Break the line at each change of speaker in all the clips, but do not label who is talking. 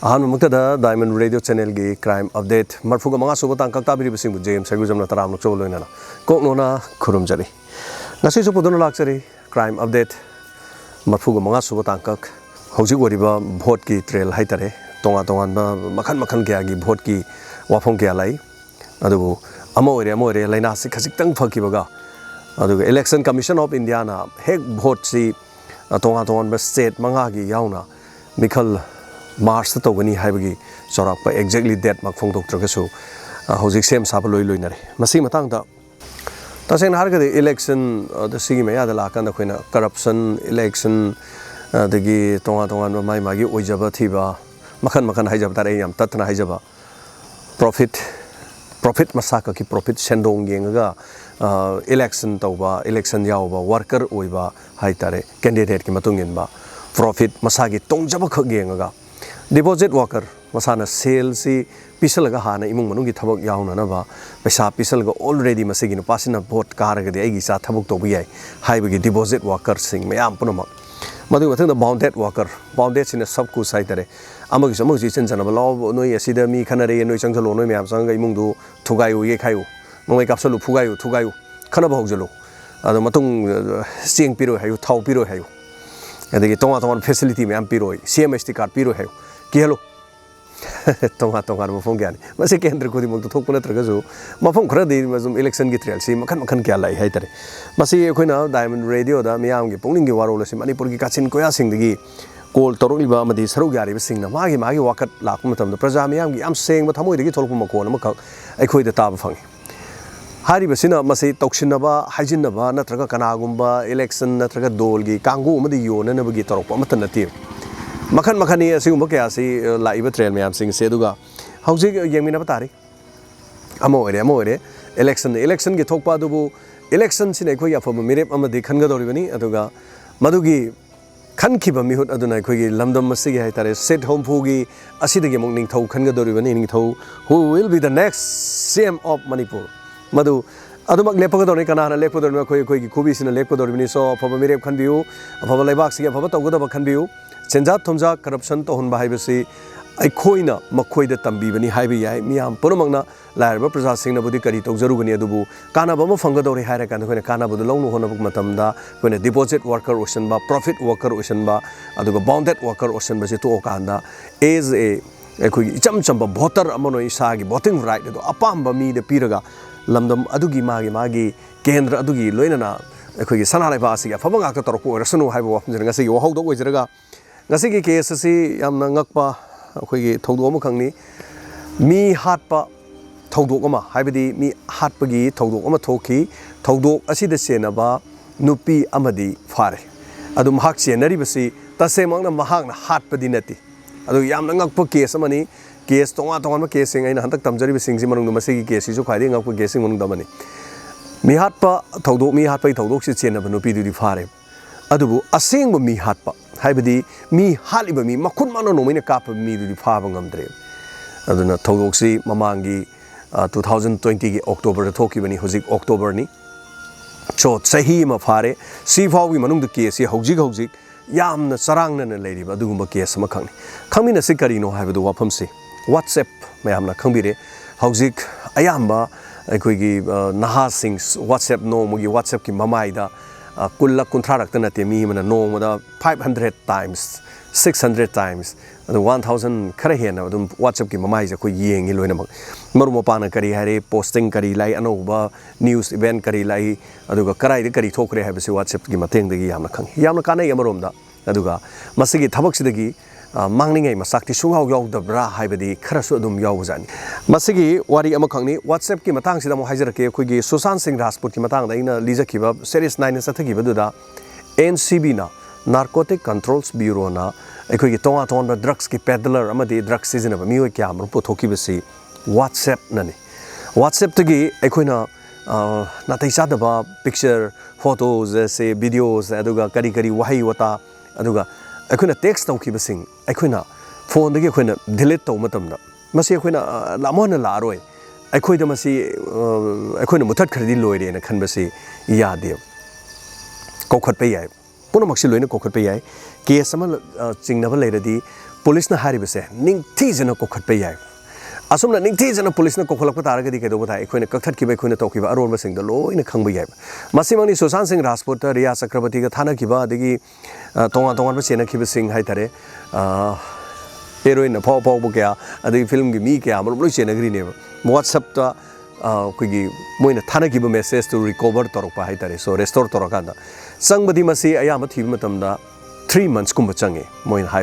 Ahanmuktada Diamond Radio Channel gi crime update marfuga manga suba tang kakta biri bising James Segujamna taram chol loina koknona khurumjari ngasi su podona laksari crime update marfuga manga suba tang kak hojik wariba vote ki trail haitare tonga ba makhan kya gi vote ki wafong kya lai adu amore laina si khasik tang phakibaga adu election commission of India na hek vote si tonga ba state manga gi yauna mikhal March to gani haibagi sorak pa exactly that makfong doctor kaso hojik sem sab loi nare masi matang da taseng har ga election the sigi me ya da la kan da khoina corruption election dagi tonga mai magi oijaba thiba makhan haijaba tare yam tatna haijaba profit masaka ki profit sendong yenga election tawba election yawba worker oiba haitare candidate ki matungin ba profit masagi tongjaba khag yenga deposit worker masana sales si pisalaga hana imung manungi thabak yauna na ba paisa pisalaga already masigi no pasina vote karaga de agi sa thabuk to biyai haibagi deposit worker sing mayam punama madu wathang the bounded sin sab ku sai tare amagi chen chana law noi asida mi khanare noi changjalo noi mayam sang imung du thugayu ye khayu noi kapsalu phugayu khana ba hojalo ado matung sing piro hayu thau piro hayu adagi tonga facility mayam piro CMST card piro hayu Kielo tonga mo phone gyani mase kendra ko di mong thok puna traga jo mafam khara de mazum election gi trial si makhan kya lai hai tare mase khoina Diamond Radio da miyam gi pongning gi warol si manipur gi kachin koya sing dagi kol torok liba amadi saru gyari sing na magi wakat lak matam da praja miyam gi am seng ba thamoi dagi tholku makon ma khak ai khoi da tab phangi hari basina mase toksinaba hajinaba natraga kanagumba election natraga dol gi kangu amadi yona na bagi torok pa matan natim makhan ni asigumba kya si laiba trail mayam sing se duga hojik yengmina batari amore election gi thokpa dubu election sine khoi afam mirep amadi khanga doribani aduga madugi khankhiba mihut aduna khoi gi lamdam masigi hai tare set home phugi asidagi mong ning thau khanga doribani ning thau who will be the next CM of Manipur madu adumak lepaga dorni kana lepa dorni khoi gi khubi sina lepa doribani so afam mirep khanbiu afam laibak sigi afam tawgada khanbiu Chenja thomja corruption to honba haibasi aikhoina makhoida tambibani haibi yai miyam punamangna lairba praja singna budi kari tawjarugani adubu kana bama fangadori haira kan khoina kana budu longnu honabuk matamda khoina deposit worker ocean ba profit worker ocean ba aduga bounded worker ocean ba se to okanda as a khoi icham chamba voter amano isa gi voting right do apamba mi de piraga lamdam adugi magi kendra adugi loinana khoi gi sanalai ba asiga fabanga ka torko rasunu haibo wafnjanga se yo hawdo oijraga ngasi gi case si yamna ngakpa khoi gi thawdo ma khangni mi hatpa thawdo ma haibadi mi hatpa gi thawdo ma thoki thawdo asida senaba nupi amadi fare adum hak senari basi tasemangna mahak na hatpa dinati adu yamna ngakpa case amani case tonga ma case ngai na hantak tamjari bising si manung masi gi case ju khaidi ngakpa case manung damani mi hatpa thawdo si senaba nupi du di fare adubu asengba mi hatpa haibadi mi haliba mi makun mano nomaina kap mi du phaba ngamdre aduna thawdoksi mamangi 2020 gi October da thoki bani hojik October ni cho sahi ma phare si fawi manung da case hojik yamna sarangna na leiriba adugumba case ma khangmina se karino haibadu wafam se WhatsApp mayamna khangbire hojik ayamba aikoi gi naha sing WhatsApp no mugi WhatsApp ki mamaida kulla kunthra raktana te mi mana no mada 500 times 600 times and 1000 khare hena adum WhatsApp ki mamai ja ko yengi loina marumo pana kari hare posting kari lai anoba news event kari lai aduga karai de kari thokre ha bese WhatsApp ki mateng dagi yamna khang yamna kanai amarom da aduga masigi thabak sidagi mangningai masakti sunghaw yaw dabra haibadi kharasu adum yaw jani masigi wari ama khangni WhatsApp ki matang sida mo haijarake khoi gi Sushant Singh Rajput ki matang da ina lijakhiba series 9 sathagi baduda NCB na Narcotic Controls Bureau na khoi gi tonga drugs ki peddler amadi drugs season ba mioi kya amru pothoki basi WhatsApp nani WhatsApp tagi khoina natai sadaba picture photos se videos aduga kari wahi wata aduga akhuna text tau kibasing akhuna phone dagi akhuna delete tau matamda masi akhuna lamona la roi akhoida masi akhuna muthat khradi loire na khanbasi yade kokhat pe yai puno maksi loina kokhat pe yai case ama chingnaba leiradi police ना हारी बसे निंगथी जना कोखट पे याय असुमना निंगथी जना police ना कोखलक तारगदी केदो बता एखोइना कक्थट किबा एखोइना तौकिबा अरोन बसिंग लोइना खंगबा याय मसिमंगनी सुशांत सिंह राजपूत रिया चक्रवर्ती का थाना किबा अदगी तोंगा तोंगा बसेना किबा सिंह हाइतारे हेरोइन फाव फाव क्या अदगी फिल्म की मी क्या मरुम लोइ चेनगरीने व्हाट्सएप ता कोई मोइन थाना की मेसेज तो रिकवर तौरप है सो रेस्टोर तौरकान चंबदी अयाम थी 3 months कुम चंगे मोइन है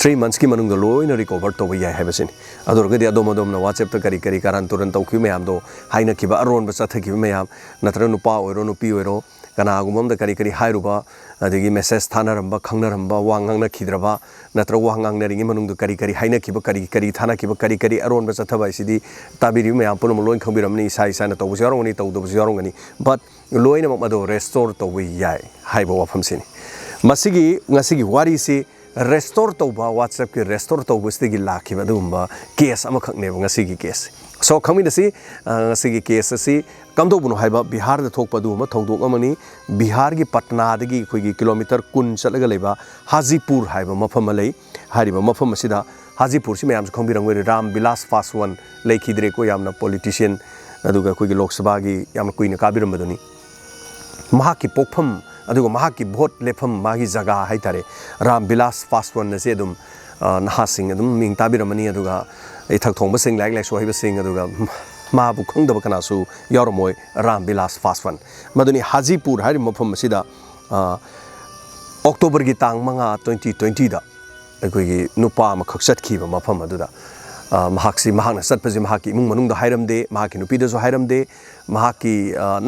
3 months की मनुंग लोइन रिकवर तब यागदी अदोम अदोम व्हाट्सएप करी करी कारण तुरंत तौकी मैम हाइनखीब अरोब चथखीब मैम नत्र नुपा ओरो नुपी ओरो कनागुम करी करी अदगी मेसेज थानरब खंगनरब वा ngangnakhidrब नत्र वा ngangnaringi मनुंग करी करी हाइनखीब करी करी थानखीब करी करी अरोब चथब है ताबीरी मैम पुनम लोइन खंबीरमनी इसा इसाना तौबसु यारंगनी तौदबसु यारंगनी बट लोइनमक मदो रेस्टोर तौब याय हाइब वाफमसिनी मसिगी ngasiगी वारी से रेस्टोर तौबा व्हाट्सएप के रेस्टोर तौबसदगी लाखिबा दुंबा केस अमखकने ngasiगी केस सो खमिनसी ngasiगी केस असि कमदोबुनो हाइबा बिहार द थोकपदुमा थौदोक अमनी बिहार की पटना दगी खोगी किलोमीटर 10 चलगा लेबा हाजीपुर हाइबा मफम लई हारिबा मफम असिदा हाजीपुर से मैम खंबीरंगवे राम विलास पासवान लेखिद्रे को यामना पॉलिटिशियन अदुगा खोगी लोकसभा की यामना कुइना काबिरमदुनी महाकी पोखम अदुगा महाकी भोट लेफम मागी जगह हाइतारे राम विलास पासवान से अदुम नहासिंग अदुम मिंग ताबिरमनी अदुगा इथक थोंब सिंग लाइक लाइक सोहिब सिंग अदुगा माबु खंगदब कनासु यारमोय राम विलास पासवान मदुनी हाजीपुर हारि मफम सिदा अक्टोबर की तांग मंगा 2020 दा अखोगी नुपा अमा खक्सटखीब मफम अदुदा महाक्सी महाक्ना सत्पजे महाकी इमुंग मनुंग हाइरमदे महाकी नुपीदसु हाइरमदे महाकी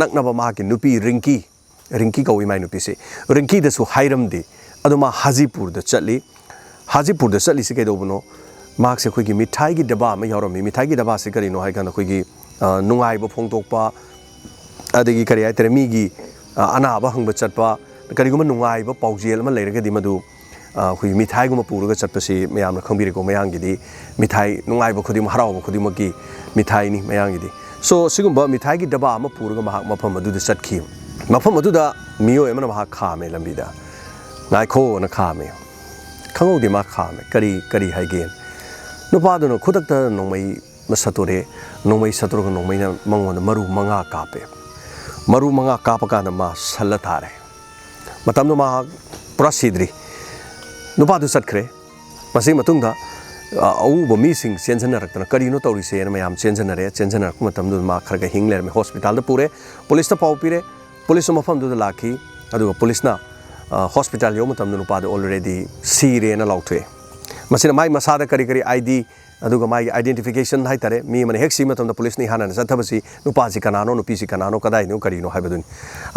नकनबा महाकी नुपी रिंकी कौई माई नुपी से रिंकी दसु हाइरमदे अदुमा हाजीपुर द चली से कदोबनो मार्क्स अखोगी मिठाई की डब्बा में यारमी मिठाई की डब्बा से करीनो हाइगन अखोगी नुंगाइब फोंगतोकपा अदगी करी हाइतरे मीगी अनाब हंग चटपा करीगुम नुंगाइब पाउजेल अमा लेरगदी मदु अखोगी मिठाई गुम पुरगा चटपसे मयामना खंबिरेको मयांगिदी मिठाई नुंगाइब खुदिम हराव खुदिमकी मिठाई नि मयांगिदी सो सिगुम्बा मिठाई की डब्बा अमा पुरगा महाक मफम अदुदा चटखी मफम अदुदा मियो एमना महाक खामे लंबिदा नाइखो न खामे खंगौदे मा खामे करी करी हाइगेन नुपादुनो खुदक्ता नोंमई मसतोरे नोंमई सतोरगा नोंमईना मंगोन मरु मंगा कापे मरु मंगा कापकाना मा सल्ला थारे मतमनो मा पुरा सिद्री नुपादु चटखरे मसी मतुंगदा अउब मीसिंग चेंजनरक्तना करिनो तौरिसे मयाम चेंजनरक मतमदु मा खरगा हिंगलेर में हॉस्पिटल द पुरे पुलिस पाउ पिरे पुलिस मफमदु लाखी अदुगा पुलिसना हॉस्पिटल यो मतमदु नुपादु ऑलरेडी सीरेना लाउथवे मसिना माई मसादा करी करी आईडी अदुगा माई आइडेंटिफिकेशन हाइतारे मी मने हेक्सी मतमदा पुलिस नि हाना चथबसी नुपासी कनानो नुपीसी कनानो कदाइनो करिनो हाइबदुन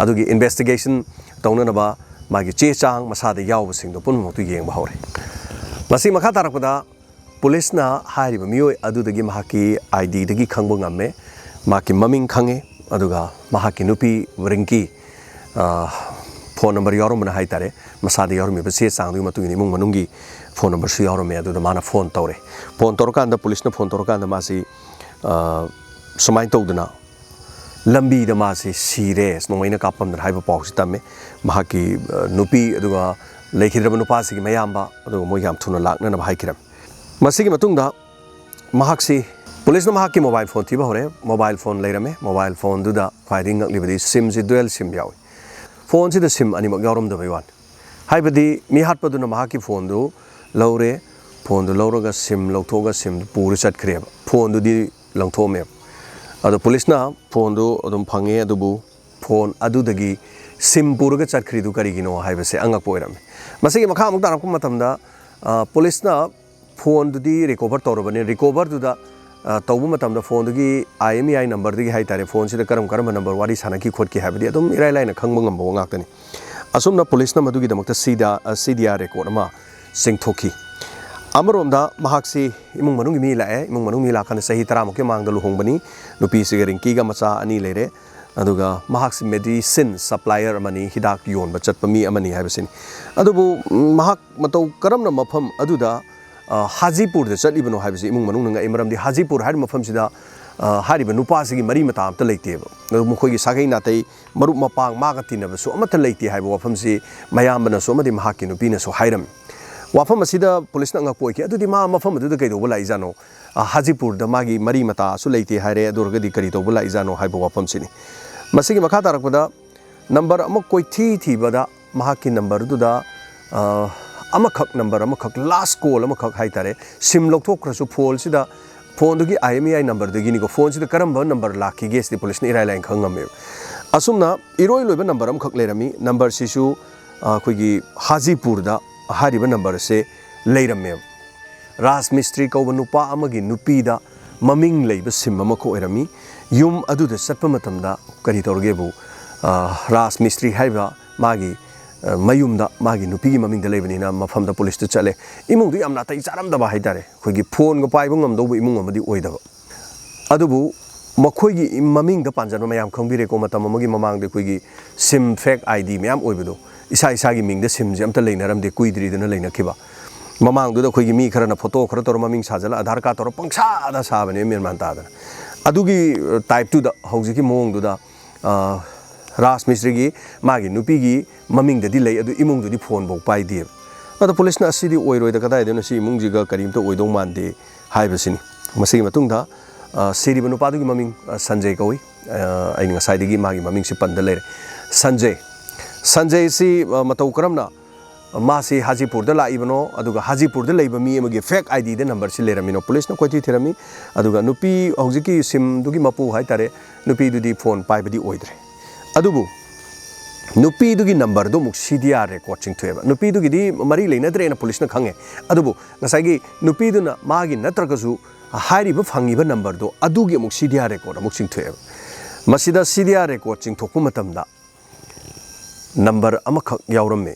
अदुगी इन्वेस्टिगेशन तौननबा मागी चे चांग मसादा यावबसिंगदो पुनमोतु येंबा हौरे मसी मखा तारकदा पुलिसना हारिबा मियोय अदुदगी महाकी आईडी दगी खंगबो ngame माकी ममिंग खंगे अदुगा महाकी नुपी रिंकी फोन नंबर यारोमना हाइतारे मसादा यारोमे चे चांगदुगी मतुगिनि मुंग मनुंगी फोन नंबर सु यारोमे अदुदा माना फोन तौरे फोन तौरकांदा पुलिसना फोन तौरकांदा मासी समाइन तौदना लंबी द मासी सीरियस नोंमैना कापमदन हाइबा पाउसि तमे महाकी नुपी अदुगा लेखिद्रब नुपासिगी मयामबा अदुगा मोय याम थुना लाकना हाइकिरम मसिगी मतुंगदा महाक्सी पुलिसना महाकी मोबाइल फोन थीबा होरे मोबाइल फोन लेरमे मोबाइल फोन दुदा फाइरिंग ngakliबदी सिम जि डुअल सिम याव फोन सिदा सिम अनिमक यावरमदबय वान हाइबदी मी हाटपदुना महाकी फोन दु लौरे फोन दु लौरगा सिम लौथोगा सिम पुर चटखरेब फोन दुदी लंथोमे अदो पुलिसना फोन दु अदुम फंगे अदुबु फोन अदुदगी सिम पुरगा चटखरिदु करिगिनो हाइबसे अंगक पोइरमे मसिगी मखा अमुक तारकु मतमदा पुलिसना फोन दुदी रिकवर तौरबने रिकवर दुदा तौबु मतमदा फोन दुगी IMEI नंबर दुगी हाइतारे फोन सिदा करम करम नंबर वारी सानकी खोटकी हाइबदी अदुम इराय लाइना खंगबो ngambो ngakतनी असुमना पुलिसना मदुगी दमकता CDR रेकॉर्ड अमा सिंगथोकी अमरोमदा महाक्सी इमुंग मनुंगी मी लाए इमुंग मनुंगी लाखान सही तरा मुके मांगदा लुहोंगबनी नुपी सिगा रिंकीगा मचा अनि लेरे अदुगा महाक्सी मेडिसिन सप्लायर अमनी हिदाक योनबा चटपा मी अमनी हाइबसिनी अदुबु महाक मतौ करमना मफम अदुदा हाजीपुर द चलिबनो हाइबसि इमुंग मनुंग नंगा इमरमदी हाजीपुर हारि मफम सिदा हारिबा नुपासिगी मरी मता अमता लेतेबा मुखोगी सागै नातै मरुप मपांग मागा तिनबसु अमता लेते हाइबा वफमसि मयामबना सो अमदि महाकी नुपीना सो हाइरम वाफम असिदा पुलिस ना पोई के अदुदि मा मफम अदुदा कइदोबो लाई जानो हाजीपुर द मागी मरी मता सु लेते हारे अदुरगदि करि तोबो लाई जानो हाइबो वाफम सिनी मसिगी मखा तारकपदा नंबर अम कोई थी बदा महाकी नंबर दुदा अमखक नंबर अमखक लास्ट कॉल अमखक हाइतारे सिम लौथोक्रसु फोन सिदा फोन दुगी IMEI नंबर दुगी निको फोन सिदा करम नंबर लाखी गेस पुलिस ने इराय लाइन खंगमे असुमना इरोय लोइब नंबर अमखक लेरमी नंबर सिसु अखोगी हाजीपुर दा हारिबा नंबर से लेरमे राज मिस्त्री कौब नुपा अमगी नुपीदा ममिंग लेब सिम अमखो ओइरमी युम अदुदा सत्प मतमदा करि तौरगेबु राज मिस्त्री हाइबा मागी मयुमदा मागी नुपीगी ममिंग लेबनिना मफमदा पुलिस तो चले इमुंग दु यामना तै चारमदबा हाइतारे खोगी फोन गो पाइबो ngamदोबु इमुंग अमदी ओइदबा अदुबु मखोगी ममिंग द पांजन मयाम खंबिरेको मतम अमगी ममांग दे खोगी सिम फेक ID मयाम ओइबदो इसा इसागी मिंग द सिम जे अमता लेनरमदे कुइद्रीदना लेनखिबा ममांग दुदा खोगी मी खरना फोटो खर तोर ममिंग साजला आधार कार्ड तोर पंगसादा साबने मेरमान तादना अदुगी टाइप 2 द हौजिकी मोंग दुदा राज मिस्त्री मागी नुपीगी ममिंग ददी ले अदु इमुंग दुदी फोन बो पाइदे अद पुलिस ना असिदी ओइरोय द कदाय देना सि इमुंग जिगा करीम तो ओइदों मानदे हाइबसिनी मसिगी मतुंगदा सिरिब नुपादुगी ममिंग संजय कौई आइ ngसाइदगी मागी ममिंग सि पंद लेरे संजय सि मतौ करमना मासी हाजीपुर द लाइबनो अदुगा हाजीपुर द लेब मी अमगे फेक ID द नंबर सि लेरमिनो पुलिस न कोइति थेरमी अदुगा नुपी हौजिकी सिम दुगी मपु हाइतारे नुपी दुदी फोन पाइबदी ओइद्रे अदुबु नुपी दुगी नंबर दो मुक CDR रेकॉर्ड चिंगथेबा नुपी दुगी दी मरी लेनद्रे न पुलिस न खंगे अदुबु ngसाइगी नुपी दुना मागी नत्रगसु हारिबा फंगिबा नंबर दो अदुगी मुक CDR रेकॉर्ड मुक चिंगथेबा मसिदा CDR रेकॉर्ड चिंगथोकु मतमदा नंबर अमखक यावरमे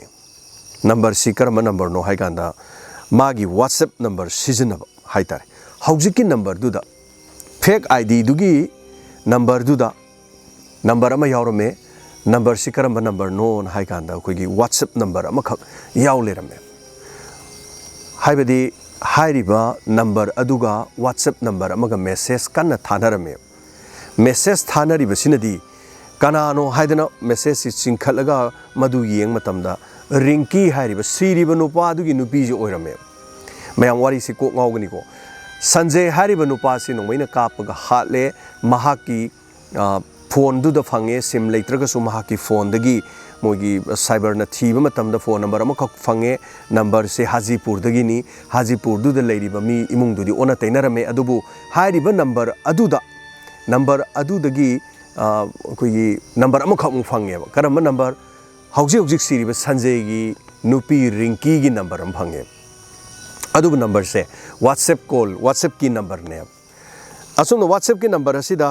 नंबर सी करम नंबर नो हाइकांदा मागी WhatsApp नंबर सिजनब हाइतारे हौजिकी नंबर दुदा फेक ID दुगी नंबर दुदा नंबर अमा यावरमे नंबर सी करम नंबर नो हाइकांदा कोगी WhatsApp नंबर अमखक याव लेरमे हाइबदी हाइरिबा नंबर अदुगा WhatsApp नंबर अमगा मेसेज कन्ना थानरमे मेसेज थानरिबसिनदी कनानो हाइदना मेसेज चिंखलगा मदु येंग मतमदा रिंकी हाइरिबा सिरिबा नुपा दुगी नुपीजे ओइरमे मयाम वारी से को गावगनिको संजय हाइरिबा नुपा से नोमैना कापगा हाले महाकी फोन दुदा फंगे सिम लेत्रगसु महाकी फोन दगी मोगी साइबर न थीबा मतमदा फोन नंबर अमखक फंगे नंबर से हाजीपुर दगिनी हाजीपुर दुदा लेरिबा मी इमुंग दुदी ओना तैनरमे अदुबु हाइरिबा नंबर अदुदगी कोई नंबर अमखक मु फंगे करम नंबर हौजी हौजी सिरिबा संजय की नुपी रिंकी की नंबर हम फंगे अदुब नंबर से WhatsApp की नंबर ने असुम WhatsApp की नंबर असिदा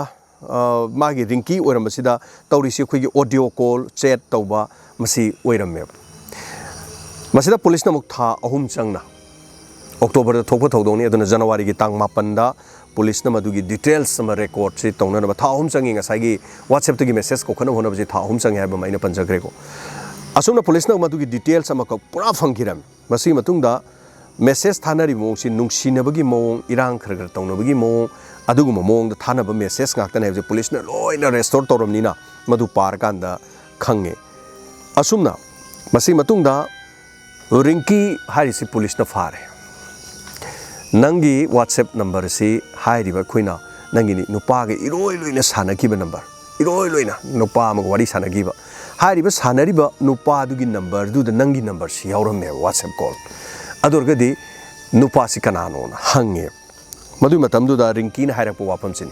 मागी रिंकी ओरमसिदा तौरिसी खुगी ऑडियो कॉल चैट तौबा मसी ओइरमे मसिदा पुलिस न मुक था अहुम चंगना अक्टोबर थोप थौदोनी अदुना जनवरी की तांग 9 दा पुलिस न मदुगी डिटेल्स सम रेकॉर्ड से तौनब था अहुम चंगी ngसाइगी WhatsApp तगी मेसेज को खन होनब जे था अहुम चंगे हाब माइना पंजग्रे को असुमना पुलिस न मदुगी डिटेल्स सम को पूरा फंगिरम मसी मतुंगदा मेसेज थानरी मोंगसि नुंगसिनबगी मोंग इरांग खरगर तौनबगी मोंग अदुगुम मोंग थानब मेसेज गाक्तने जे पुलिस न लोइना रेस्टोर तौरमनिना मदु पार कांदा खंगे असुमना मसी मतुंगदा रिंकी हारिसि पुलिस न फारे नंगी WhatsApp नंबर से हाइरिबा खोइना नंगिनी नुपागे इरोय लोइना सानकीबा नंबर इरोय लोइना नुपा अमग वारी सानकीबा हाइरिबा सानरिबा नुपा दुगी नंबर दुदा नंगी नंबर से यावरमे WhatsApp कॉल अदुरगदी नुपा से कनानो हंगे मदु मतमदुदा रिंकीना हाइरपो वाफमसिनी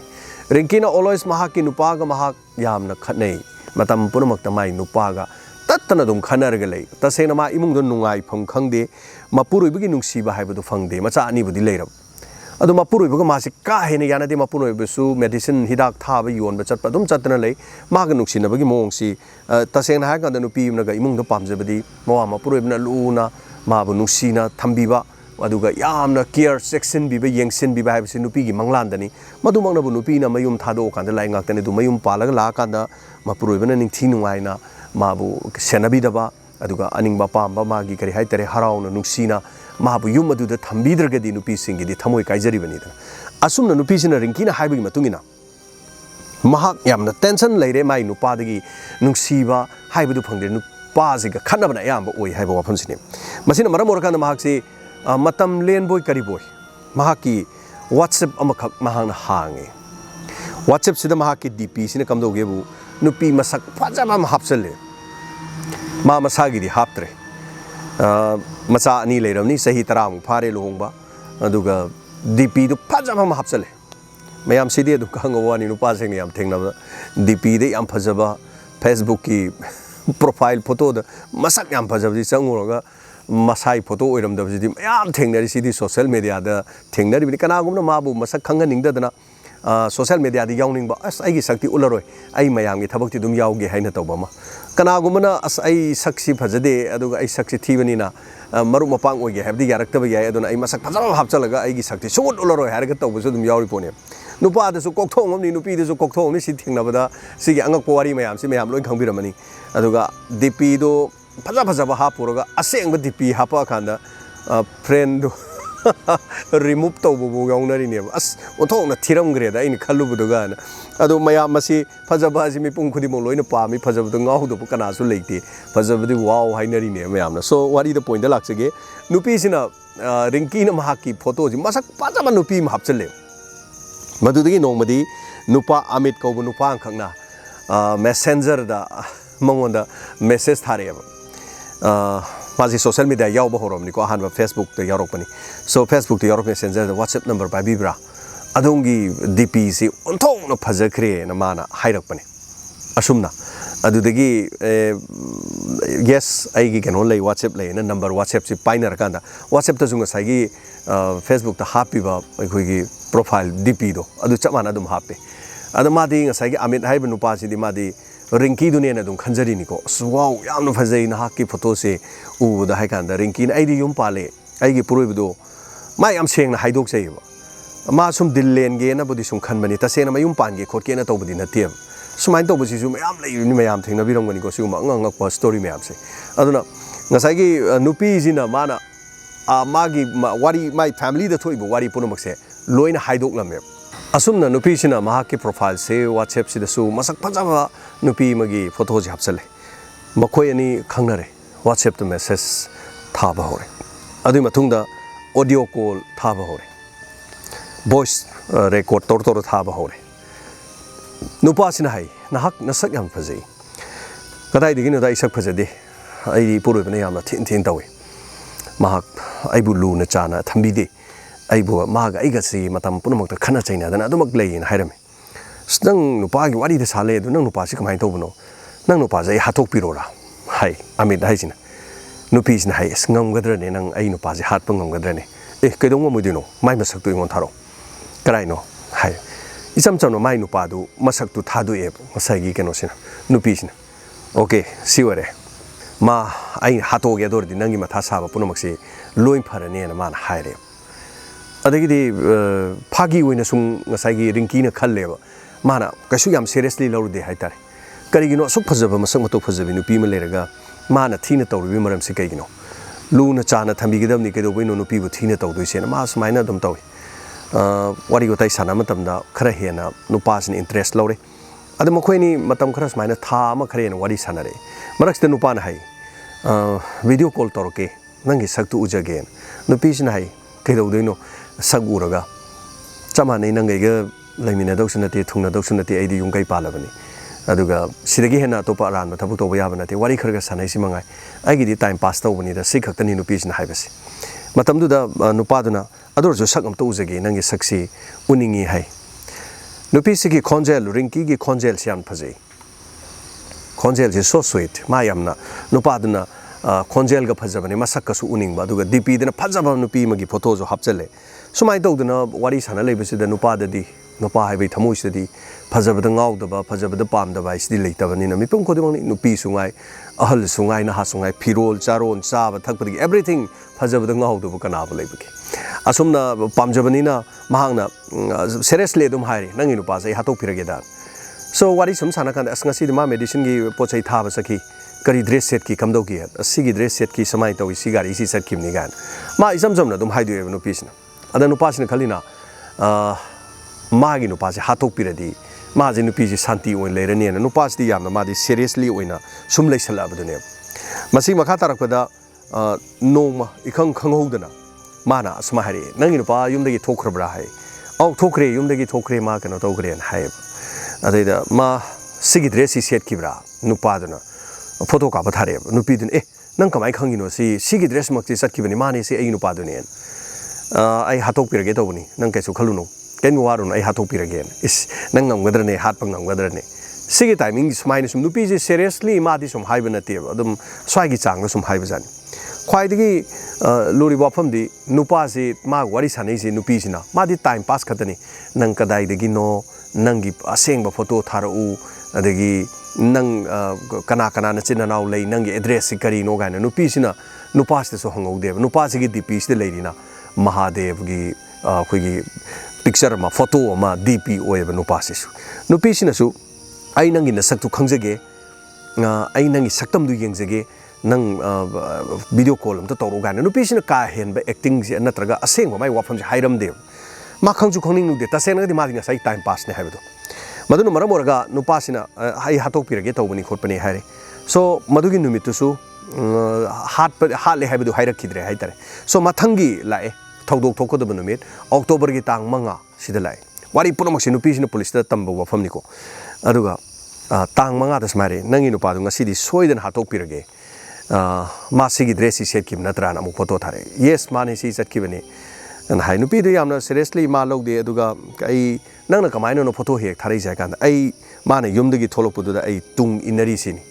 रिंकीना ऑलवेज महाकी नुपागा महाक यामना खनै मतम पुनमक्ता माई नुपागा तत्तना दुम खनरगा लै तसेना मा इमुंगदो नुंगाई फम खंगदे मपुरोइबगी नुंगसीबा हाइबदो फंगदे मचा अनिबुदी लेरब अदो मपुरोइबगा मासे का हेना यानादे मपुरोइबसु मेडिसिन हिदाक थाबा योनबा चटपा दुम चतना लै मागा नुंगसिनबगी मोंगसी तसेना हागंदा नुपीमनगा इमुंगदो पामजबदी मवा मपुरोइबना Luna माबु नुंगसीना थंबीबा अदुगा यामना care section Biba येंगसिन Biba हाइबसे नुपीगी मंगलांदनी मदुमंगनाबु नुपीना मयुम थादो कांदा लाई गाक्तने दु मयुम पालगा ला कांदा मपुरोइबना निंगथि नुंगाइना माबु सेनबीदबा अदुगा अनिंगबा पांबा मागी करी हाइतरे हराउना नुंगसीना माबु युम अदुदा थंबीद्रगदी नुपी सिंगिदी थमोय काइजरिबनीदा असुमना नुपीसिना रिंकीना हाइबगी मतुंगिना महाक यामना टेंशन लेरे माई नुपादगी नुंगसीबा हाइबदु फंगदे ꯅꯨꯄꯥꯁꯤꯒ ꯈꯠꯅꯕꯅ ꯑꯌꯥꯝꯕ ꯑꯣꯏ ꯍꯥꯏꯕ ꯋꯥꯐꯝꯁꯤꯅꯤ ꯃꯁꯤꯅ ꯃꯔꯝ ꯑꯣꯏꯔꯀꯥꯟꯗ ꯃꯍꯥꯛꯁꯤ ꯃꯇꯝ ꯂꯦꯟꯕꯣꯏ ꯀꯔꯤꯕꯣꯏ ꯃꯍꯥꯛꯀꯤ WhatsApp ꯑꯃꯈꯛ ꯃꯍꯥꯛꯅ ꯍꯥꯡꯉꯦ WhatsApp ꯁꯤꯗ ꯃꯍꯥꯛꯀꯤ DP ꯁꯤꯅ ꯀꯝꯗꯧꯒꯦꯕꯨ ꯅꯨꯄꯤ ꯃꯁꯛ ꯐꯖꯕ ꯑꯃ ꯍꯥꯞꯆꯜꯂꯦ ꯃꯥ ꯃꯁꯥꯒꯤꯗꯤ ꯍꯥꯞꯇ꯭ꯔꯦ ꯃꯆꯥ ꯑꯅꯤ ꯂꯩꯔꯕꯅꯤ ꯆꯍꯤ 10 ꯐꯥꯔꯦ ꯂꯨꯍꯣꯡꯕ ꯑꯗꯨꯒ DP ꯗꯨ ꯐꯖꯕ ꯑꯃ ꯍꯥꯞꯆꯜꯂꯦ ꯃꯌꯥꯝ ꯁꯤꯗꯤ ꯑꯗꯨꯝ ꯈꯪꯉꯕ ꯋꯥꯅꯤ ꯅꯨꯄꯥꯁꯤꯡꯅ ꯌꯥꯝ ꯊꯦꯡꯅꯕ DP ꯗ ꯌꯥꯝ ꯐꯖꯕ ꯐꯦꯁꯕꯨꯛꯀꯤ ꯄ꯭ꯔꯣꯐꯥꯏꯜ ꯐꯣꯇꯣꯗ ꯃꯁꯛ ꯌꯥꯝ ꯐꯖꯕꯗꯤ ꯆꯪꯉꯨꯔꯒ ꯃꯁꯥꯒꯤ ꯐꯣꯇꯣ ꯑꯣꯏꯔꯝꯗꯕꯁꯤꯗꯤ ꯃꯌꯥꯝ ꯊꯦꯡꯅꯔꯤ ꯁꯤꯗꯤ ꯁꯣꯁꯤꯌꯦꯜ ꯃꯦꯗꯤꯌꯥꯗ ꯊꯦꯡꯅꯔꯤꯕꯅꯤ ꯀꯅꯥꯒꯨꯝꯕꯅ ꯃꯥꯕꯨ ꯃꯁꯛ ꯈꯪꯍꯟꯅꯤꯡꯗꯗꯅ ꯁꯣꯁꯤꯌꯦꯜ ꯃꯦꯗꯤꯌꯥꯗ ꯌꯥꯎꯅꯤꯡꯕ ꯑꯁ ꯑꯩꯒꯤ ꯁꯛꯇꯤ ꯎꯠꯂꯔꯣꯏ ꯑꯩ ꯃꯌꯥꯝꯒꯤ ꯊꯕꯛꯇꯤ ꯑꯗꯨꯝ ꯌꯥꯎꯒꯦ ꯍꯥꯏꯅ ꯇꯧꯕ ꯑꯃ ꯀꯅꯥꯒꯨꯝꯕꯅ ꯑꯁ ꯑꯩ ꯁꯛꯁꯤ ꯐꯖꯗꯦ ꯑꯗꯨꯒ ꯑꯩ ꯁꯛꯁꯤ ꯊꯤꯕꯅꯤꯅ ꯃꯔꯨꯞ ꯃꯄꯥꯡ ꯑꯣꯏꯒꯦ ꯍꯥꯏꯕꯗꯤ ꯌꯥꯔꯛꯇꯕ ꯌꯥꯏ ꯑꯗꯨꯅ ꯑꯩ ꯃꯁꯛ ꯐꯖꯕ ꯍꯥꯞꯆꯜꯂꯒ ꯑꯩꯒꯤ ꯁꯛꯇꯤ ꯁꯨꯡꯎꯠ ꯎꯠꯂꯔꯣꯏ ꯍꯥꯏꯔꯒ ꯇꯧꯕꯁꯨ ꯑꯗꯨꯝ ꯌꯥꯎꯔꯤ ꯄꯣꯠꯅꯦ ꯅꯨꯄꯥꯗꯁꯨ ꯀꯣꯛꯊꯣꯛꯑꯝꯅꯤ ꯅꯨꯄꯤꯗꯁꯨ ꯀꯣꯛꯊꯣꯛꯑꯝꯅꯤ ꯁꯤ ꯊꯦꯡꯅꯕꯗ ꯁꯤꯒꯤ ꯑꯉꯛꯄ ꯋꯥꯔꯤ ꯃꯌꯥꯝꯁꯤ ꯃꯌꯥꯝ ꯂꯣꯏ ꯈꯪꯕꯤꯔꯝꯃꯅꯤ ꯑꯗꯨꯒ DPꯗꯣ ꯐꯖꯕ ꯍꯥꯞꯄꯨꯔꯒ ꯑꯁꯦꯡꯕ DP ꯍꯥꯞꯄꯛꯑꯀꯥꯟꯗ ꯐ꯭ꯔꯦꯟꯗꯣ ꯔꯤꯃꯨꯚ ꯇꯧꯕꯐꯥꯎ ꯌꯥꯎꯅꯔꯤꯅꯦꯕ ꯑꯁ ꯑꯣꯟꯊꯣꯛꯅ ꯊꯤꯔꯝꯈ꯭ꯔꯦꯗ ꯑꯩꯅ ꯈꯜꯂꯨꯕꯗꯨꯒꯅ ꯑꯗꯣ ꯃꯌꯥꯝ ꯃꯁꯤ ꯐꯖꯕ ꯑꯁꯤ ꯃꯤꯄꯨꯝ ꯈꯨꯗꯤꯡꯃꯛ ꯂꯣꯏꯅ ꯄꯥꯝꯃꯤ ꯐꯖꯕꯗ ꯉꯥꯎꯗꯕ ꯀꯅꯥꯁꯨ ꯂꯩꯇꯦ ꯐꯖꯕꯗꯤ ꯋꯥꯎ ꯍꯥꯏꯅꯔꯤꯅꯦ ꯃꯌꯥꯝꯅ ꯁꯣ ꯋꯥꯔꯤꯗ ꯄꯣꯏꯟꯇ ꯂꯥꯛꯆꯒꯦ ꯅꯨꯄꯤꯁꯤꯅ ꯔꯤꯡꯀꯤꯅ ꯃꯍꯥꯛꯀꯤ ꯐꯣꯇꯣꯁꯤ ꯃꯁꯛ ꯐꯖꯕ ꯅꯨꯄꯤ ꯑꯃ ꯍꯥꯞꯆꯜꯂꯦ ꯃꯗꯨꯗꯒꯤ ꯅꯣꯡꯃꯗꯤ ꯅꯨꯄꯥ ꯑꯃꯤꯠ ꯀꯧꯕ ꯅꯨꯄꯥ ꯑꯃꯈꯛꯅ ꯃꯦꯁꯦꯟꯖꯔꯗ ꯃꯉꯣꯟꯗ ꯃꯦꯁꯦꯖ ꯊꯥꯔꯛꯑꯦꯕ ꯃꯥꯁꯤ ꯁꯣꯁꯤꯌꯦꯜ ꯃꯦꯗꯤꯌꯥ ꯌꯥꯎꯕ ꯍꯧꯔꯕꯅꯤꯀꯣ ꯑꯍꯥꯟꯕ ꯐꯦꯁꯕꯨꯛꯇ ꯌꯥꯎꯔꯛꯄꯅꯤ ꯁꯣ ꯐꯦꯁꯕꯨꯛꯇ ꯌꯥꯎꯔꯛꯄ ꯃꯦꯁꯦꯟꯖꯔꯗ WhatsApp ꯅꯝꯕꯔ ꯄꯥꯏꯕꯤꯕ꯭ꯔꯥ ꯑꯗꯣꯝꯒꯤ DPꯁꯤ ꯑꯣꯟꯊꯣꯛꯅ ꯐꯖꯈ꯭ꯔꯦꯅ ꯃꯥꯅ ꯍꯥꯏꯔꯛꯄꯅꯤ ꯑꯁꯨꯝꯅ ꯑꯗꯨꯗꯒꯤ ꯌꯦꯁ ꯑꯩꯒꯤ ꯀꯩꯅꯣ ꯂꯩ WhatsApp ꯂꯩꯅ ꯅꯝꯕꯔ WhatsAppꯁꯤ पाइनरकांदा WhatsAppꯇꯁꯨ ꯉꯁꯥꯏꯒꯤ फेसबुकꯇ ꯍꯥꯞꯄꯤꯕ ꯑꯩꯈꯣꯏꯒꯤ ꯄ꯭ꯔꯣꯐꯥꯏꯜ DPꯗꯣ ꯑꯗꯨ ꯆꯞ ꯃꯥꯟꯅ ꯑꯗꯨꯝ ꯍꯥꯞꯄꯦ ꯑꯗ ꯃꯥꯗꯤ ꯉꯁꯥꯏꯒꯤ ꯑꯃꯤꯠ ꯍꯥꯏꯕ ꯅꯨꯄꯥꯁꯤꯗꯤ ꯃꯥꯗꯤ ꯔꯤꯡꯀꯤꯗꯨꯅꯦꯅ ꯑꯗꯨꯝ ꯈꯟꯖꯔꯤꯅꯤꯀꯣ ꯑꯁ ꯋꯥꯎ ꯌꯥꯝꯅ ꯐꯖꯩ ꯅꯍꯥꯛꯀꯤ ꯐꯣꯇꯣꯁꯦ ꯎꯕꯗ ꯍꯥꯏꯀꯥꯟꯗ ꯔꯤꯡꯀꯤꯅ ꯑꯩꯗꯤ ꯌꯨꯝ ꯄꯥꯜꯂꯦ ꯑꯩꯒꯤ ꯄꯨꯔꯣꯏꯕꯗꯣ ꯃꯥ ꯌꯥꯝ ꯁꯦꯡꯅ ꯍꯥꯏꯗꯣꯛꯆꯩꯌꯦꯕ मा सुम दिल लेनगेनबुदी सुम खनबनी तसेना मयुम पानगे खोटकेना तौबदी नतेब सुमाइन तौबसिसु मयाम लैनि मयाम थेंगनबिरमगनिको सिगुमा अंगंगकपा स्टोरी मयामसे अदुना ngसाइगी नुपीजिना माना मागी वारी माई फैमिली द थोइबो वारी पुनमकसे लोइना हाइदोकलमे असुमना नुपीसिना माहाकी प्रोफाइल से WhatsApp सिदसु मसक फजाबा नुपी मगी फोटो जे हापसले मखोय अनि खंगनरे WhatsApp तो मेसेज थाबा होरे अदुइ मतुंगदा ऑडियो कॉल थाबा होरे voice record tor थाबा होरे नुपासिना हाय नहाक नसक याम फजै कदाइ दिगिनो दा इसक फजदे आइदी पुरोबने यामना थिन थिन तवे महाक आइबु लुना चाना थंबिदे आइबु मागा आइगसि मतम पुनमक खना चैना दना अदुमक लेइन हाइरमे नंग नुपागी वारी दे साले दु नंग नुपासि कमाइ तौबनो नंग नुपाजै हाथोक पिरोरा हाय अमित हाइसिना नुपीसिना हाय ngमगद्रने नंग आइ नुपाजि हातप ngमगद्रने ए कैदोंग मुदिनो माइ मसक तो इमोन थारो कराइनो हाय इचम चनो माइ नुपादु मसक तु थादु ए मसाइगी केनोसिना नुपीसिना ओके सिवरे मा आई हातोगे दोरदि नंगी मथा साबा पुनमक्से लोइन फरने न मान हायरे अदगिदि फागी ओइना सुं ngसाइगी रिंकीना खल्लेबा माना कैसु याम सीरियसली लौरुदे हाइतारे करिगिनो असुक फजबा मसक मतो फजबि नुपी म लेरगा माना थीना तौरबि मरमसे कैगिनो लुना चाना थंबिगदमनि कैदोबैनो नुपीबु थीना तौदोइसेना मा सुमाइना दम तौइ वारी गोताई साना मतमदा खरा हेना नुपासिन इंटरेस्ट लौरे अद मखोइनी मतम खरा सुमाइना था अमा खरा हेना वारी सानारे मरक्सते नुपाना हाय वीडियो कॉल तौरके नंगी सक्तु उजगे नुपीसिना हाय कैदोदोइनो सक उरगा चमानै नंगैगा लैमिनादौसु नते थुंगनादौसु नते आइदि युंगै पालबनी अदुगा सिदगी हेना तोपा रान थबक तौबा याबा नते वारी खरगा सानाइसि मंगाइ आइगिदि टाइम पास तौबनीदा सि खक्तनि नुपीसिना हायबसे मतमदुदा नुपादुना अदुरजु सक अमतो उजगे नंगी सक्सी उनिंगी हाय नुपीसिगी खोंजेल रिंकीगी खोंजेल से याम फजै खोंजेल जे सो स्वीट मा यामना नुपादुना खोंजेल गा फजबने मसक कसु उनिंगबा अदुगा DP दना फजबा नुपी मगी फोटो जो हापचले सुमाइ तौदना वारी साना लेबसिदा नुपाददी नुपा हाइबै थमोइसदी फजबदा गाउदबा फजबदा पामदबा इसिदि लेतबनिना मिपुम खोदिमंनि नुपी सुंगाइ अहल सुंगाइ नहा सुंगाइ फिरोल चारोन चाबा थकपदि एवरीथिंग फजबदा गाउदबा कनाबा लेबके असुमना पामजबनिना महांगना सीरियसली अदुम हाइरे नंगी नुपासै हातोक फिरगेदा सो वारी सुम साना कांदा असंगसी मा मेडिसिन गी पोचै थाबा सखी करी ड्रेस सेट की कमदौगी असिगी ड्रेस सेट की समाइ तौइ सी गाड़ी सी सटकिमनि गान मा इसम जमना दुम हाइदुएबा नुपीसिना अदा नुपासिना खलिना मागी नुपासे हाथोक पिरदी माजे नुपीजे शांति ओइन लेरनेना नुपासदी यामना मादी सीरियसली ओइना सुम लैसलाबदुने मसी मखा तारकपदा नोमा इखंग खंगहोदना माना असमा हरे नंगी नुपा युमदगी थोखरब्रा है औ थोखरे युमदगी थोखरे मा कनो तौखरे न हाय अदैदा मा सिगी ड्रेस सी सेट किब्रा नुपादना फोटो का बथारे नुपीदन ए नंग कमाई खंगिनो सिगी ड्रेस मक्ति सटकिबनी माने से आई नुपादने आई हाथोक पिरगे तौबनी नंग कैसु खलुनो कैन वारुन आई हाथोक पिरगे इस नंग नंगदरने हाथ पंग नंगदरने सिगी टाइमिंग सुमाइने सुम नुपी जे सीरियसली मादी सुम हाइब नते अदुम स्वाइगी चांग सुम हाइब जानी ख्वाइदगी लोरी वाफमदी नुपा से मा वारी सानै से नुपी सिना मादी टाइम पास खतनी नंग कदाइदगी नो नंगी असेंग फोटो थारउ अदगी नंग कना कना न चिन्नाव लई नंगी एड्रेस से करी नो गायना नुपी सिना नुपा से सो हंगौदेव नुपा से डीपी से लेरिना महादेव की अखोगी पिक्चर मा फोटो मा डीपी ओएब नुपा से नुपी सिनासु आई नंगी नसक खंजगे आई नंगी सक्तम दु यंगजगे नंग वीडियो कॉल अमत तौरो गायना नुपी सिना का हेनबा एक्टिंग से नत्रगा असेंग माई वाफम से हाइरमदेव मा खंजु खंनिंग नुदे तसेंगदी मादी नसाई टाइम पास ने हाइबदो मदुन मरम ओरगा नुपासिना हाई हाथोक पिरगे तौबनी खोटपने हाइरे सो मदुगी नुमितुसु हाले हाइबदु हाइरखिद्रे हाइतरे सो मथंगी लाए थौदोक थोकदब नुमित अक्टोबर की तांग मंगा सिदा लाए वारी पुनमक्सि नुपीसिना पुलिसदा तंब वफमनिको अदुगा तांग मंगा दसमारे नंगी नुपादु ngasidi सोइदन हाथोक पिरगे मासिगी ड्रेस सेट किब नत्राना अमुक फोटो थारे यस माने सी चटकिबने and hai nupi du yamna seriously ma log de aduga ai nangna kamaina no photo hek thari jai kan ai mana yumdagi tholok pudu da ai tung inari sini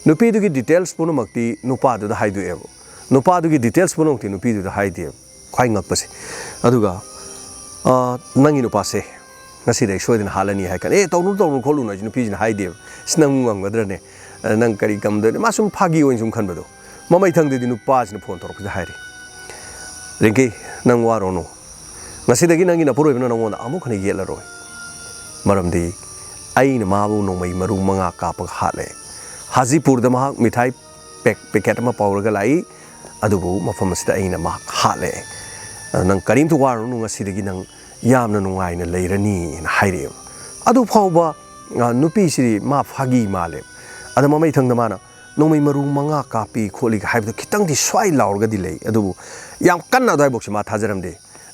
nupi du gi details puno makti nupa du da hai du ebo nupa du gi details puno makti nupi du da hai de khwai ngak pase aduga nangi nupa se ngasi dai soidin halani hai kan tawnu kholu na nupi jin hai de snang ngam gadra ne nang kari kam de ma sum phagi oin sum khan bado mamai thang de nupa jin phone torok da hai re rinki nang warono ngasidagi nangi na puro ibna nangona amu khani yela roi maramdi aina mabu no mai maru manga kapak hale hajipur da ma mithai packet ma pawraga lai adubu mafam sida aina ma hale nang karim tu warono ngasidagi nang yamna nungai na leirani na haire adu phawba nupi siri ma phagi male adama mai thang da mana नोमै मरु मंगा copy खोली हाइबदो खितंग दि स्वाइ लाउरगा दि ले अदुबु याम कन्ना दय बक्स मा थाजरम दे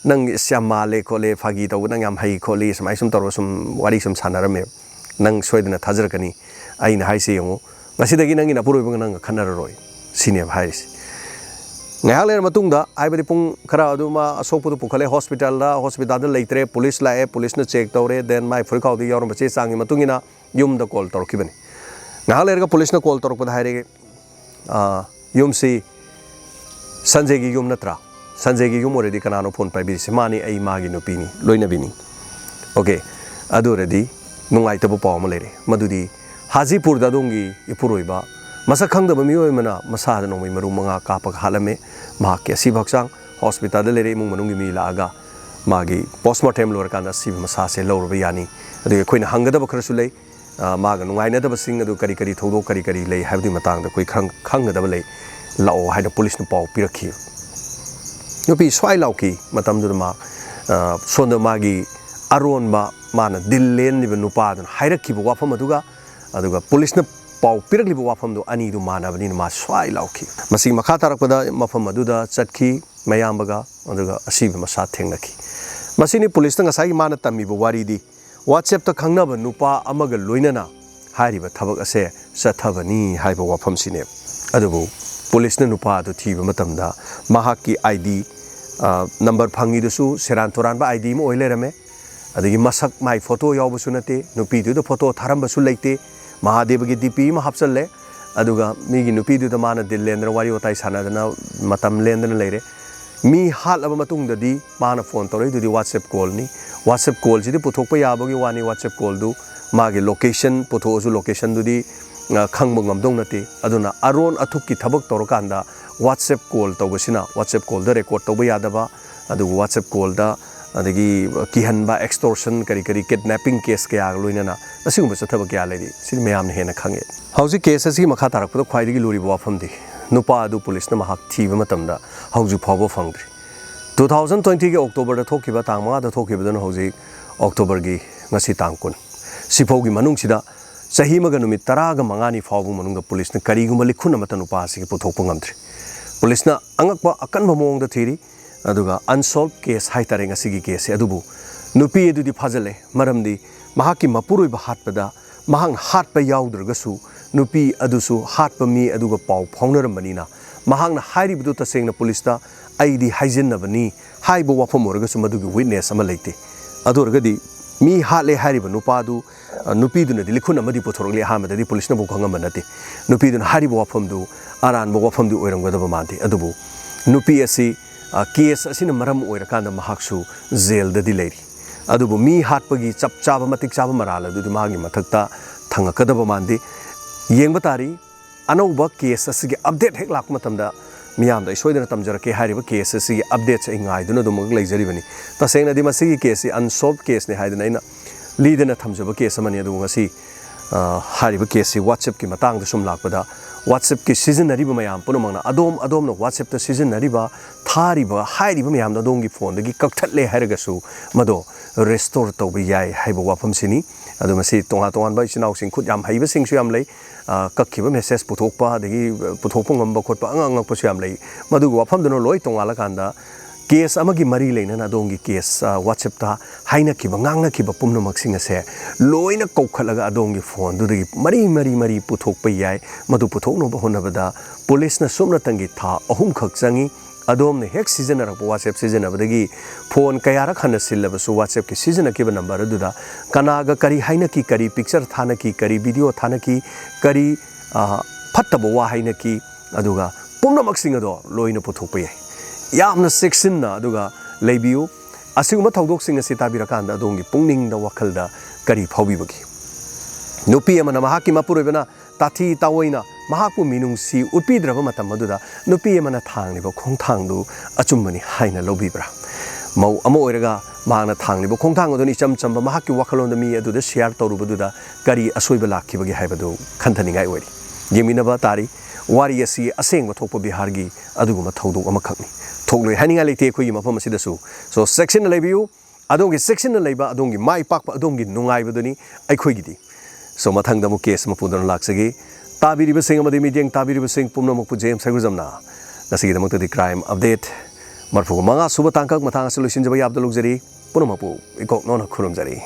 नंग स्याम माले खोले फागी तौ नंग याम हाइ खोली समाइ सुम तरो सुम वारी सुम सानरमे नंग सोइदना थाजरकनी आइना हाइसे यंगो ngasiदगी नंगी ना पुरोइबंग नंग खन्नर रोय सिने हाइस ngahak ler matungda aibadi pung khara aduma asokpu pukhale hospital da leitre police lae police na check tawre then mai phurkau di yorum bache sangi matungina yum da call torkibani ngahak ler ga police na call torkpa haire yum si sanjay gi yum natra sanjay gi yum already kanano phone pai bi simani ai magi no pini loina bini okay adu already nungai tabu paw ma lere madudi hajipur da dongi ipuroiba masa khangda bami oi mana masa da nomai maru manga kapak halame ma ke si baksang hospital da lere mung manungi mi laga magi postmortem lor kan da si masa se lor ba yani adu koina hangada ba kharasu lei ma ga nungai na da basing adu kari kari thodo kari lei habdi matang da koi khangda ba lei lao haida police nu paw pirakhi yopi swai lauki matam du ma sonda magi aron ba mana dillen ni nupa dan hairakhi ba wafam aduga police na paw pirakli ba wafam do ani du mana bani ma swai lauki masi makha tarakpada mafam aduda chatki mayam baga aduga asiba masa thengnaki masini police na ngasai mana tammi ba wari di whatsapp ta khangna ba nupa amaga loinana hariba thabak ase sathabani haiba wafam sine adubu police na nupa do thiba matamda mahaki id number phangi dusu seran toran ba id mo oilerame adagi masak mai photo yaw basu nate nupi du photo tharam basu leite Mahadev की दीपी में हापचल अदुगा मीगी नुपी दु माना दिल लेंदन वारी वताई सानादना मतम लेंदन लेरे मी हाल अब मतुंगददी माना फोन तौरई दुदी व्हाट्सएप कॉल नि व्हाट्सएप कॉल सिदि पुथोकप याबगी वानी व्हाट्सएप कॉल दु मागे लोकेशन पुथोसु लोकेशन दुदी खंगब ngमदों नते अदुना अरोन अथुक की थबक तौरकांदा व्हाट्सएप कॉल तौबसिना व्हाट्सएप कॉल द रिकॉर्ड तौब यादबा अदु व्हाट्सएप कॉल दा अदगी किहनबा एक्सटॉर्शन करी किडनैपिंग केस के आग लोइनना असिगुम चथब क्या लेदी सि मयाम हेन खंगे हौजी केस असि मखा तारकपद ख्वाइदगी लुरी वाफमदी नुपा अदु पुलिस न महाक थीब मतमदा हौजु फावो फंगद्री 2020 के अक्टोबर दा थोकिबा तांग मा दा थोकिबदन हौजी अक्टोबर गी ngasi तांग कुन सिफौगी मनुंग सिदा चाही मगा नुमित तरागा मंगानी फावबु मनुंगा पुलिस ने करीगुम लिखुन मत नुपासी के पुथोकप ngamdri पुलिस ना अंगकपा अकन मोंग द थीरी अदुगा अनसॉल्व केस हाइतारे ngasi gi case अदुबु नुपी अदुदि फाजले मरमदि महाकी मपुरुइबा हाटपदा महांग हाटपा याउद्रगसु नुपी अदुसु हाटपा मी अदुगा पाउ फाउनरमबनिना महांगना हाइरिबदु तसेंगना पुलिसता आइदी हाइजिनबनी हाइबो वाफम ओरगसु मदुगी विटनेस अमा लेते अदुरगदि मी हाले हारिबा नुपादु नुपीदुनदि लिखुन अमदि पुथोरगले हामददि पुलिसना बु खंगम नते नुपीदुना हारिबा वाफमदु अरानबा वाफमदु ओइरंगदबा मानते अदुबु नुपी असि केस असिना मरम ओइरकांदा महाक्सु जेलददि लेरि अदुबु मी हाटपगी चप चाबा मतिक चाबा मराल अदुदि मागी मथक्ता थंगकदबा मानदे येंगबा तारी अनौबा केस असिगे अपडेट हेक लाक मतमदा मियामदा इsoidana tamjarake hariba केस असिगे अपडेट्स इंगाइदुना दुमग लेजरिबनी तसेंगनादि मसिगी केस अनसॉल्व केस ने हाइदना इना लीदना थमजबा केस अमनि अदु ngasi hariba केस WhatsApp की मतंग द सुम लाकपदा WhatsApp की सिजनरिबा मयाम पुनमंगना अदोम न WhatsApp त सिजनरिबा थारिबा हाइरिबा मयाम दोंगी फोन दगी कक्थले हारगसु मदो रेस्टोर तौबा याय हाइबा वाफम सिनी अदु मसी तोंगा तोंगान बा इसिनाउ सिंग खुद याम हाइबा सिंगसु याम लै कक्खिबा मेसेज पुथोकपा दगी पुथोकपा ngamba khotpa angangakpasu yam lei मदुगु वाफम दनो लोय तोंगाला कांदा केस अमगी मरी लेना दोंगी केस WhatsApp ता हाइना किबा ngang किबा पुमनमक सिंग से लोइना कौखलगा दोंगी फोन दुदगी मरी पुथोकपा याय मदु पुथोकनो होनबदा पुलिस न सुमना तंगी था अहुम खक चंगी अदोम ने हेक सीजन रख WhatsApp सीजन अबदगी फोन कयारा खन सिल्लबसु WhatsApp की सीजन के नंबर अदुदा कनागा करी हाइना की करी पिक्चर थाना की करी वीडियो थाना की करी फत्तब वा हाइना की अदुगा पुमनमक सिंग दो लोइना पुथोकपा याय यामना सेक्शन ना अदुगा लेबियु असिगुम थौदोक सिंग असि ताबिरकांदा दोंगी पुंगनिंग द वखलदा करी फाउबिबगी नुपी अमना महाकी मपुरबना ताथी तावइना महाकु मिनुंगसी उटपीद्रब मतम मदुदा नुपी अमना थांगलिबो खोंथांदु अचुमनी हाइना लोबिब्रा मौ अमो ओइरगा माना थांगलिबो खोंथांग अदुनि चमचम महाकी वखलोंद मी अदुदा शेयर तौरुबदुदा करी असोइबा लाखिबगी हाइबदु खंथनिंगाय ओइरि येमिनबा तारी वारी असि असेंग थोप बिहारगी अदुगुम थौदोक अमखकनी थोकलोय हानिंगा लेते अखोई मफम असिदसु सो सेक्शन लेबियु अदोंगी सेक्शन लेबा अदोंगी माइ पाकपा अदोंगी नुंगाइबदुनी अखोइगिदी सो मथंगदा मु केस मपुदन लाक्सगी ताबिरिबा सिंग अमदि मीडियम ताबिरिबा सिंग पुमनमकु जेम सगुजमना नसिगिदमक्तदि क्राइम अपडेट मरफुग मंगा सुबा तांकक मथांग सलुशन जबा याबद लुगजरी पुनमपु इकोक नोना खुलुमजरी।